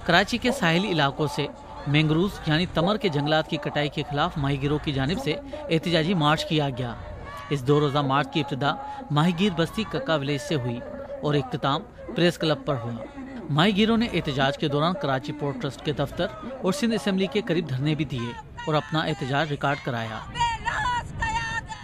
कराची के साहिली इलाकों से मैंग्रोव यानी तमर के जंगलात की कटाई के खिलाफ माहीगीरों की जानिब से एहतजाजी मार्च किया गया। इस 2 रोज़ा मार्च की इब्तिदा माहीगीर बस्ती कक्का विलेज से हुई और इख्तिताम प्रेस क्लब पर हुआ। माहीगीरों ने एहतजाज के दौरान कराची पोर्ट ट्रस्ट के दफ्तर और सिंध असेंबली के करीब धरने भी दिए और अपना एहतजाज रिकॉर्ड कराया।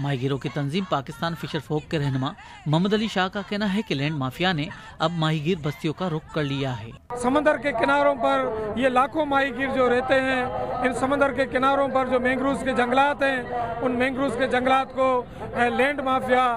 माहीगीरों की तंजीम पाकिस्तान फिशर फोक के रहनुमा मोहम्मद अली शाह का कहना है कि लैंड माफिया ने अब माहीगीर बस्तियों का रुख कर लिया है। समंदर के किनारों पर ये लाखों माहीगीर जो रहते हैं, इन समंदर के किनारों पर जो मैंग्रोव के जंगलात हैं, उन मैंग्रोव के जंगलात को लैंड माफिया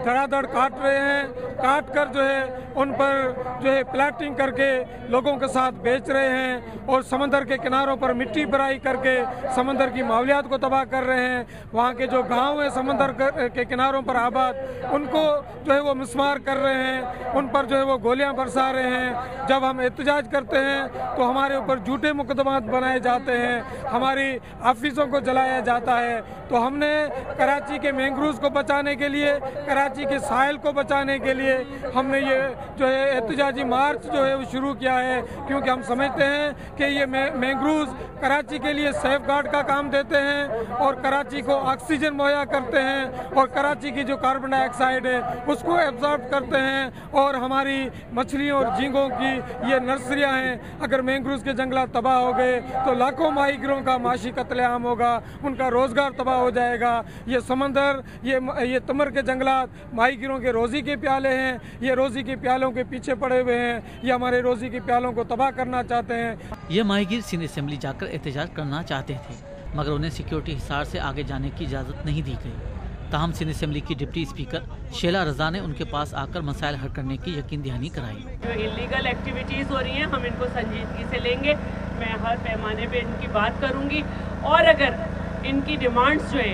धड़ाधड़ काट रहे हैं। काट कर जो है उन पर जो है प्लाटिंग करके लोगों के साथ बेच रहे हैं और समंदर के किनारों पर मिट्टी भराई करके समंदर की माहौलियात को तबाह कर रहे हैं। वहाँ के जो गांव हैं समंदर के किनारों पर आबाद, उनको जो है वो मिसमार कर रहे हैं, उन पर जो है वो गोलियां बरसा रहे हैं। जब हम एहतजाज करते हैं तो हमारे ऊपर झूठे मुकदमात बनाए जाते हैं, हमारी ऑफिसों को जलाया जाता है। तो हमने कराची के मैंग्रोव को बचाने के लिए, कराची के साहिल को बचाने के लिए हमने ये जो है एहतजाजी मार्च जो है वो शुरू किया है, क्योंकि हम समझते हैं कि ये मैंग्रोव कराची के लिए सेफ गार्ड का काम देते हैं और कराची को ऑक्सीजन मुहैया करते हैं और कराची की जो कार्बन डाइऑक्साइड है उसको एब्जॉर्ब करते हैं और हमारी मछलियों और झींगों की ये नर्सरियां हैं। अगर मैंग्रोव के जंगलात तबाह हो गए तो लाखों माहीगीरों का माशी कत्लेआम होगा, उनका रोजगार तबाह हो जाएगा। ये समंदर, ये तमर के जंगलात माहीगीरों के रोजी के प्याले हैं, ये रोजी के प्यालों के पीछे पड़े हुए हैं, ये हमारे रोजी के प्यालों को तबाह करना चाहते हैं। ये माहीगीर सिंध असेंबली जाकर एहतजाज करना चाहते थे, मगर उन्हें सिक्योरिटी हिसार से आगे जाने की इजाज़त नहीं दी गई। ताहम सिंध असेंबली की डिप्टी स्पीकर शेला रजा ने उनके पास आकर मसाइल हल करने की यकीन दहानी कराई। जो इलीगल एक्टिविटीज़ हो रही हैं हम इनको संजीदगी से लेंगे, मैं हर पैमाने पे इनकी बात करूंगी और अगर इनकी डिमांड्स जो है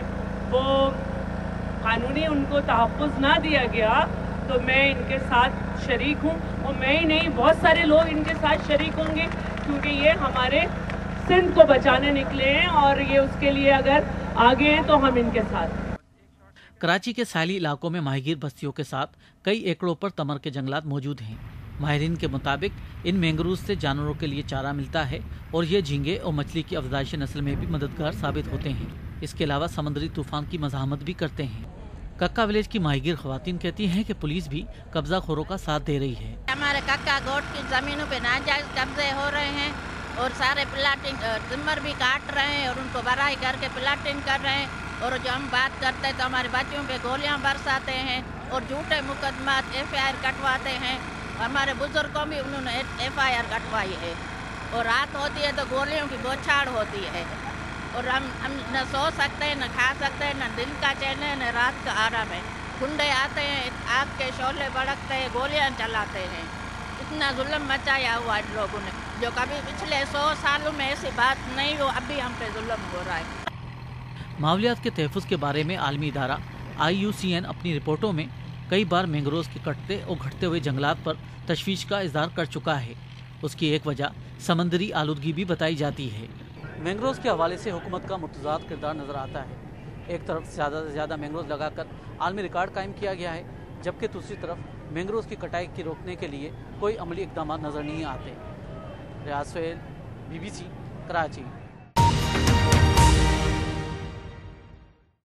वो कानूनी उनको तहफ़्फ़ुज़ ना दिया गया तो मैं इनके साथ शरीक हूँ और मैं ही नहीं बहुत सारे लोग इनके साथ शरीक होंगे, क्योंकि ये हमारे सिंध को बचाने निकले हैं और ये उसके लिए अगर आगे हैं तो हम इनके साथ। कराची के साहिली इलाकों में माहीगीर बस्तियों के साथ कई एकड़ों पर तमर के जंगलात मौजूद हैं। माहिरीन के मुताबिक इन मैंग्रोव से जानवरों के लिए चारा मिलता है और ये झींगे और मछली की अफजाइश नस्ल में भी मददगार साबित होते हैं। इसके अलावा समुद्री तूफान की मज़ाहमत भी करते हैं। कक्का विलेज की माहीगीर खवातीन कहती हैं कि पुलिस भी कब्जा खोरों का साथ दे रही है। हमारे कक्का गोट की जमीनों पे नाजायज कब्जे हो रहे हैं और सारे प्लाटिंग टिम्बर भी काट रहे हैं और उनको भराई करके प्लाटिंग कर रहे हैं। और जो हम बात करते हैं तो हमारे बच्चों पे गोलियां बरसाते हैं और झूठे मुकदमा FIR कटवाते हैं। हमारे बुजुर्गों भी उन्होंने FIR कटवाई है और रात होती है तो गोलियों की बौछार होती है और हम न सो सकते हैं, न खा सकते हैं, न दिन का चैन है, न रात का आराम है। गुंडे आते हैं, आग के शोले भड़कते हैं, गोलियां चलाते हैं। इतना जुल्म मचाया हुआ इन लोगों ने, जो कभी पिछले 100 सालों में ऐसी बात नहीं हो, अभी हम पे जुल्म हो रहा है। माहौलियात के तहफ़्फ़ुज़ के बारे में आलमी इदारा IUCN अपनी रिपोर्टों में कई बार मैंग्रोव के कटते और घटते हुए जंगलात पर तशवीश का इज़हार कर चुका है। उसकी एक वजह समंदरी आलूदगी भी बताई जाती है। मैंग्रोव के हवाले से हुकूमत का मुतज़ाद किरदार नज़र आता है। एक तरफ ज़्यादा से ज़्यादा मैंग्रोव लगाकर आलमी रिकॉर्ड कायम किया गया है, जबकि दूसरी तरफ मैंग्रोव की कटाई की रोकने के लिए कोई अमली इक़दाम नज़र नहीं आते। रियाज सोहेल, BBC, कराची।